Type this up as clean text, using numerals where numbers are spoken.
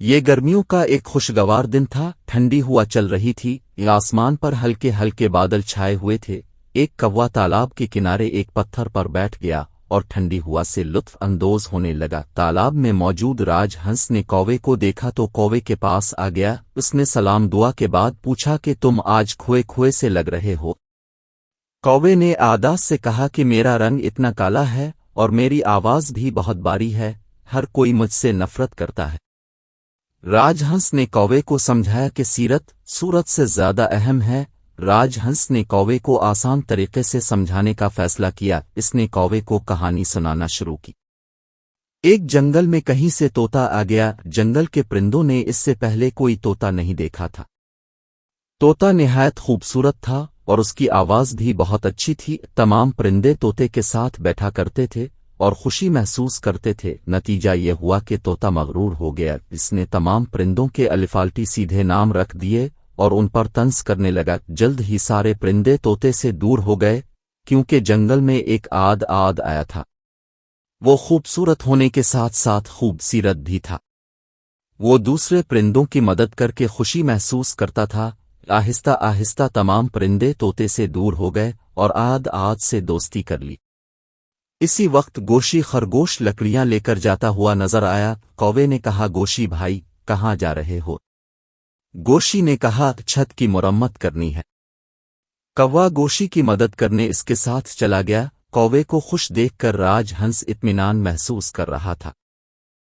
یہ گرمیوں کا ایک خوشگوار دن تھا، ٹھنڈی ہوا چل رہی تھی، آسمان پر ہلکے ہلکے بادل چھائے ہوئے تھے۔ ایک کوا تالاب کے کنارے ایک پتھر پر بیٹھ گیا اور ٹھنڈی ہوا سے لطف اندوز ہونے لگا۔ تالاب میں موجود راج ہنس نے کوے کو دیکھا تو کوے کے پاس آ گیا۔ اس نے سلام دعا کے بعد پوچھا کہ تم آج کھوئے کھوئے سے لگ رہے ہو۔ کوے نے اداس سے کہا کہ میرا رنگ اتنا کالا ہے اور میری آواز بھی بہت باری ہے، ہر کوئی مجھ سے نفرت کرتا ہے۔ راج ہنس نے کوے کو سمجھایا کہ سیرت صورت سے زیادہ اہم ہے۔ راج ہنس نے کوے کو آسان طریقے سے سمجھانے کا فیصلہ کیا۔ اس نے کوے کو کہانی سنانا شروع کی۔ ایک جنگل میں کہیں سے طوطا آ گیا۔ جنگل کے پرندوں نے اس سے پہلے کوئی طوطا نہیں دیکھا تھا۔ طوطا نہایت خوبصورت تھا اور اس کی آواز بھی بہت اچھی تھی۔ تمام پرندے طوطے کے ساتھ بیٹھا کرتے تھے اور خوشی محسوس کرتے تھے۔ نتیجہ یہ ہوا کہ طوطا مغرور ہو گیا۔ اس نے تمام پرندوں کے الفالٹی سیدھے نام رکھ دیے اور ان پر طنز کرنے لگا۔ جلد ہی سارے پرندے طوطے سے دور ہو گئے، کیونکہ جنگل میں ایک آد آیا تھا۔ وہ خوبصورت ہونے کے ساتھ ساتھ خوبصیرت بھی تھا۔ وہ دوسرے پرندوں کی مدد کر کے خوشی محسوس کرتا تھا۔ آہستہ آہستہ تمام پرندے طوطے سے دور ہو گئے اور آد سے دوستی کر لی۔ اسی وقت گوشی خرگوش لکڑیاں لے کر جاتا ہوا نظر آیا۔ کوے نے کہا، گوشی بھائی کہاں جا رہے ہو؟ گوشی نے کہا، چھت کی مرمت کرنی ہے۔ کوا گوشی کی مدد کرنے اس کے ساتھ چلا گیا۔ کوے کو خوش دیکھ کر راج ہنس اطمینان محسوس کر رہا تھا۔